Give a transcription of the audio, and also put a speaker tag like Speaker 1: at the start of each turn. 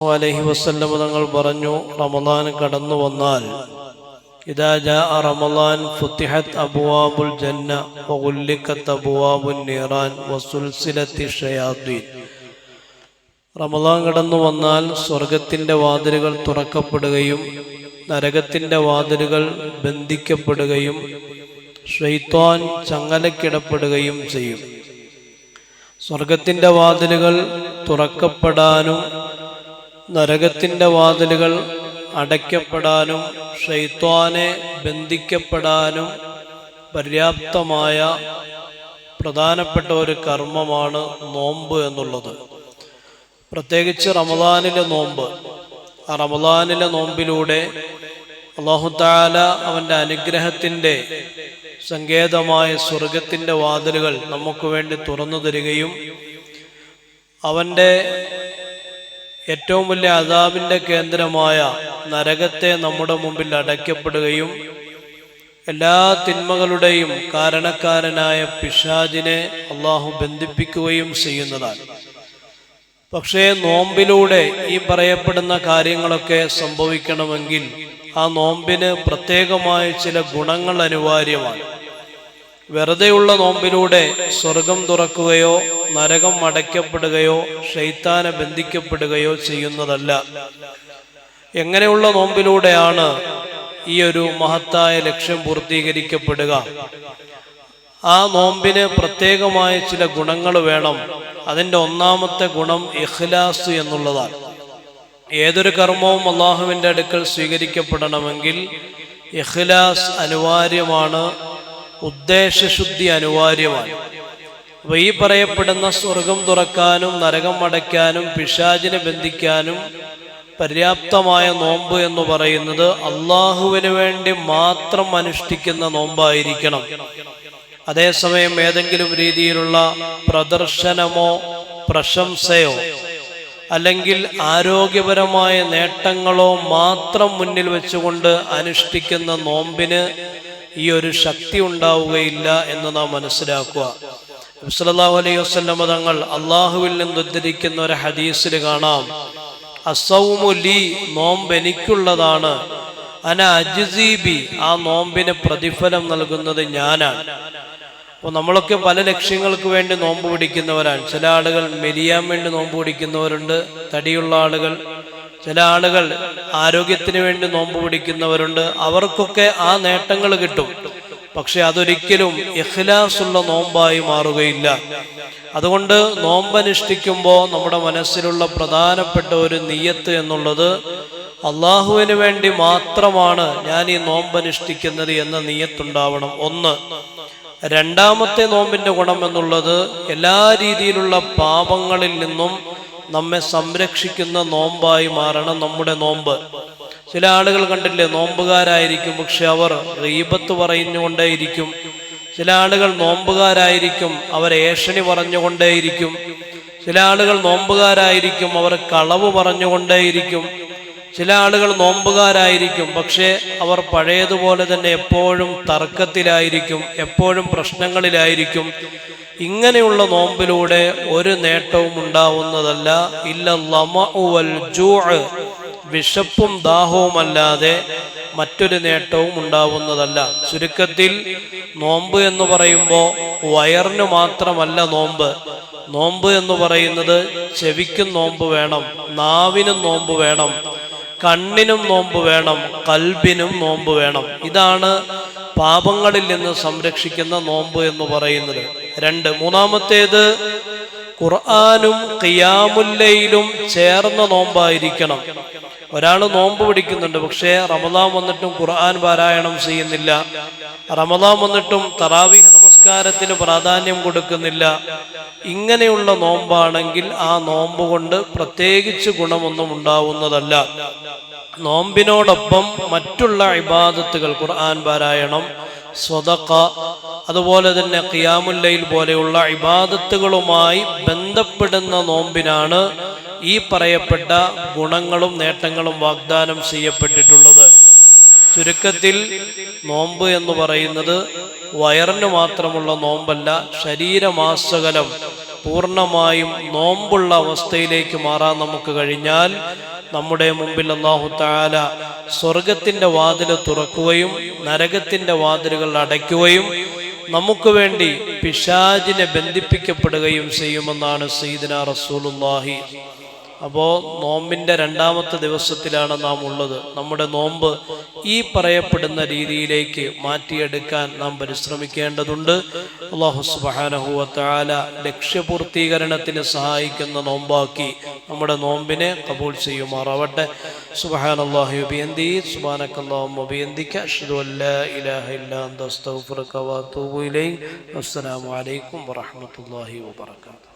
Speaker 1: അലൈഹി വസല്ലം തങ്ങൾ പറഞ്ഞു, റമളാൻ കടന്നു വന്നാൽ ഇദാ ജാഅ റമളാൻ ഫുത്തിഹത് അബ്വാബുൽ ജന്ന വഗുല്ലിഖത് അബ്വാബുൻ നീറാൻ വസുൽസിലത്തി ഷയാത്തീൻ. റമളാൻ കടന്നു വന്നാൽ സ്വർഗത്തിൻ്റെ വാതിലുകൾ തുറക്കപ്പെടുകയും നരകത്തിൻ്റെ വാതിലുകൾ ബന്ധിക്കപ്പെടുകയും ശൈത്വാൻ ചങ്ങലക്കിടപ്പെടുകയും ചെയ്യും. സ്വർഗത്തിൻ്റെ വാതിലുകൾ തുറക്കപ്പെടാനും നരകത്തിൻ്റെ വാതിലുകൾ അടയ്ക്കപ്പെടാനും ശൈത്വാനെ ബന്ധിക്കപ്പെടാനും പര്യാപ്തമായ പ്രധാനപ്പെട്ട ഒരു കർമ്മമാണ് നോമ്പ് എന്നുള്ളത്. പ്രത്യേകിച്ച് റമളാനിലെ നോമ്പ്. ആ റമളാനിലെ നോമ്പിലൂടെ അല്ലാഹു തആല അവൻ്റെ അനുഗ്രഹത്തിൻ്റെ സങ്കേതമായ സ്വർഗത്തിൻ്റെ വാതിലുകൾ നമുക്ക് വേണ്ടി തുറന്നു തരികയും അവൻ്റെ ഏറ്റവും വലിയ അദാബിൻ്റെ കേന്ദ്രമായ നരകത്തെ നമ്മുടെ മുമ്പിൽ അടയ്ക്കപ്പെടുകയും എല്ലാ തിന്മകളുടെയും കാരണക്കാരനായ പിശാചിനെ അള്ളാഹു ബന്ധിപ്പിക്കുകയും ചെയ്യുന്നതാണ്. പക്ഷേ നോമ്പിലൂടെ ഈ പറയപ്പെടുന്ന കാര്യങ്ങളൊക്കെ സംഭവിക്കണമെങ്കിൽ ആ നോമ്പിന് പ്രത്യേകമായ ചില ഗുണങ്ങൾ അനിവാര്യമാണ്. വെറുതെയുള്ള നോമ്പിലൂടെ സ്വർഗം തുറക്കുകയോ നരകം അടയ്ക്കപ്പെടുകയോ ശൈത്താനെ ബന്ധിക്കപ്പെടുകയോ ചെയ്യുന്നതല്ല. എങ്ങനെയുള്ള നോമ്പിലൂടെയാണ് ഈ ഒരു മഹത്തായ ലക്ഷ്യം പൂർത്തീകരിക്കപ്പെടുക? ആ നോമ്പിന് പ്രത്യേകമായ ചില ഗുണങ്ങൾ വേണം. അതിൻ്റെ ഒന്നാമത്തെ ഗുണം ഇഖ്ലാസ് എന്നുള്ളതാണ്. ഏതൊരു കർമ്മവും അള്ളാഹുവിൻ്റെ അടുക്കൽ സ്വീകരിക്കപ്പെടണമെങ്കിൽ ഇഖ്ലാസ് അനിവാര്യമാണ്, ഉദ്ദേശശുദ്ധി അനിവാര്യമാണ്. അപ്പോൾ ഈ പറയപ്പെടുന്ന സ്വർഗം തുറക്കാനും നരകം അടയ്ക്കാനും പിശാചിനെ ബന്ധിക്കാനും പര്യാപ്തമായ നോമ്പ് എന്ന് പറയുന്നത് അള്ളാഹുവിന് വേണ്ടി മാത്രം അനുഷ്ഠിക്കുന്ന നോമ്പായിരിക്കണം. അതേസമയം ഏതെങ്കിലും രീതിയിലുള്ള പ്രദർശനമോ പ്രശംസയോ അല്ലെങ്കിൽ ആരോഗ്യപരമായ നേട്ടങ്ങളോ മാത്രം മുന്നിൽ വെച്ചുകൊണ്ട് അനുഷ്ഠിക്കുന്ന നോമ്പിന് ഈ ഒരു ശക്തി ഉണ്ടാവുകയില്ല എന്ന് നാം മനസ്സിലാക്കുക. നബി സല്ലല്ലാഹു അലൈഹി വസല്ലം തങ്ങൾ അള്ളാഹുവിൽ നിന്ന് ഉദ്ധരിക്കുന്ന ഒരു ഹദീസിൽ കാണാം, അസ്സൗമു ലീ, നോമ്പ് എനിക്കുള്ളതാണ്, അന അജ്സീ ബി, ആ നോമ്പിന് പ്രതിഫലം നൽകുന്നത് ഞാനാണ്. അപ്പോൾ നമ്മളൊക്കെ പല ലക്ഷ്യങ്ങൾക്ക് വേണ്ടി നോമ്പ് പിടിക്കുന്നവരാണ്. ചില ആളുകൾ മെലിയാൻ വേണ്ടി നോമ്പ് പിടിക്കുന്നവരുണ്ട്, തടിയുള്ള ആളുകൾ. ചില ആളുകൾ ആരോഗ്യത്തിന് വേണ്ടി നോമ്പ് പിടിക്കുന്നവരുണ്ട്. അവർക്കൊക്കെ ആ നേട്ടങ്ങൾ കിട്ടും. പക്ഷെ അതൊരിക്കലും ഇഖ്ലാസുള്ള നോമ്പായി മാറുകയില്ല. അതുകൊണ്ട് നോമ്പനുഷ്ഠിക്കുമ്പോൾ നമ്മുടെ മനസ്സിലുള്ള പ്രധാനപ്പെട്ട ഒരു നിയ്യത്ത് എന്നുള്ളത് അള്ളാഹുവിന് വേണ്ടി മാത്രമാണ് ഞാൻ ഈ നോമ്പനുഷ്ഠിക്കുന്നത് എന്ന നിയ്യത്തുണ്ടാവണം. ഒന്ന്. രണ്ടാമത്തെ നോമ്പിൻ്റെ ഗുണം എന്നുള്ളത് എല്ലാ രീതിയിലുള്ള പാപങ്ങളിൽ നിന്നും നമ്മെ സംരക്ഷിക്കുന്ന നോമ്പായി മാറണം നമ്മുടെ നോമ്പ്. ചില ആളുകൾ കണ്ടില്ലേ, നോമ്പുകാരായിരിക്കും, പക്ഷെ അവർ ഗീബത്ത് പറഞ്ഞുകൊണ്ടേയിരിക്കും. ചില ആളുകൾ നോമ്പുകാരായിരിക്കും, അവർ ഏഷണി പറഞ്ഞുകൊണ്ടേയിരിക്കും. ചില ആളുകൾ നോമ്പുകാരായിരിക്കും, അവർ കളവ് പറഞ്ഞുകൊണ്ടേയിരിക്കും. ചില ആളുകൾ നോമ്പുകാരായിരിക്കും, പക്ഷേ അവർ പഴയതുപോലെ തന്നെ എപ്പോഴും തർക്കത്തിലായിരിക്കും, എപ്പോഴും പ്രശ്നങ്ങളിലായിരിക്കും. ഇങ്ങനെയുള്ള നോമ്പിലൂടെ ഒരു നേട്ടവും ഉണ്ടാവുന്നതല്ല. ഇല്ലല്ലമഉ വൽ ജൂഅ്, വിശപ്പും ദാഹവുമല്ലാതെ മറ്റൊരു നേട്ടവും ഉണ്ടാവുന്നതല്ല. ചുരുക്കത്തിൽ നോമ്പ് എന്ന് പറയുമ്പോൾ വയറിന് മാത്രമല്ല നോമ്പ്. നോമ്പ് എന്ന് പറയുന്നത് ചെവിക്കും നോമ്പ് വേണം, നാവിനും നോമ്പ് വേണം, കണ്ണിനും നോമ്പ് വേണം, കൽബിനും നോമ്പ് വേണം. ഇതാണ് പാപങ്ങളിൽ നിന്ന് സംരക്ഷിക്കുന്ന നോമ്പ് എന്ന് പറയുന്നത്. മൂന്നാമത്തേത് ഖുർആനും ഖിയാമുൽ ലൈലും ചേർന്ന നോമ്പായിരിക്കണം. ഒരാൾ നോമ്പ് പിടിക്കുന്നുണ്ട്, പക്ഷേ റമളാൻ വന്നിട്ടും ഖുർആൻ പാരായണം ചെയ്യുന്നില്ല, റമളാൻ വന്നിട്ടും തറാവീഹ് നമസ്കാരത്തിന് പ്രാധാന്യം കൊടുക്കുന്നില്ല. ഇങ്ങനെയുള്ള നോമ്പാണെങ്കിൽ ആ നോമ്പ് കൊണ്ട് പ്രത്യേകിച്ച് ഗുണമൊന്നും ഉണ്ടാവുന്നതല്ല. നോമ്പിനോടൊപ്പം മറ്റുള്ള ഇബാദത്തുകൾ, ഖുർആൻ പാരായണം, സ്വദഖ, അതുപോലെ തന്നെ ഖിയാമുൽ ലൈൽ പോലെയുള്ള ഇബാദത്തുകളുമായി ബന്ധപ്പെടുന്ന നോമ്പിനാണ് ഈ പറയപ്പെട്ട ഗുണങ്ങളും നേട്ടങ്ങളും വാഗ്ദാനം ചെയ്യപ്പെട്ടിട്ടുള്ളത്. ചുരുക്കത്തിൽ നോമ്പ് എന്ന് പറയുന്നത് വയറിന് മാത്രമുള്ള നോമ്പല്ല, ശരീരമാസകലം പൂർണ്ണമായും നോമ്പുള്ള അവസ്ഥയിലേക്ക് മാറാൻ നമുക്ക് കഴിഞ്ഞാൽ നമ്മുടെ മുമ്പിൽ അല്ലാഹു തആല സ്വർഗത്തിന്റെ വാതിൽ തുറക്കുകയും നരകത്തിന്റെ വാതിലുകൾ അടയ്ക്കുകയും നമുക്ക് വേണ്ടി പിശാചിനെ ബന്ധിപ്പിക്കപ്പെടുകയും ചെയ്യുമെന്നാണ് സയ്യിദുനാ റസൂലുള്ളാഹി. അപ്പോൾ നോമ്പിൻ്റെ രണ്ടാമത്തെ ദിവസത്തിലാണ് നാം ഉള്ളത്. നമ്മുടെ നോമ്പ് ഈ പറയപ്പെടുന്ന രീതിയിലേക്ക് മാറ്റിയെടുക്കാൻ നാം പരിശ്രമിക്കേണ്ടതുണ്ട്. അല്ലാഹു സുബ്ഹാനഹു വ തആല ലക്ഷ്യപൂർത്തീകരണത്തിന് സഹായിക്കുന്ന നോമ്പാക്കി നമ്മുടെ നോമ്പിനെ ഖബൂൽ ചെയ്യുമാറാവട്ടെ. സുബ്ഹാനല്ലാഹി വബിഹംദിഹി സുബ്ഹാനക്കല്ലാഹുമ്മ വബിഹംദിക അഷ്ഹദു അൻ ലാ ഇലാഹ ഇല്ലാ അൻത അസ്തഗ്ഫിറുക വ അത്തൂബു ഇലൈക്. അസ്സലാമു അലൈക്കും വറഹ്മത്തുള്ളാഹി വബറകാതുഹു.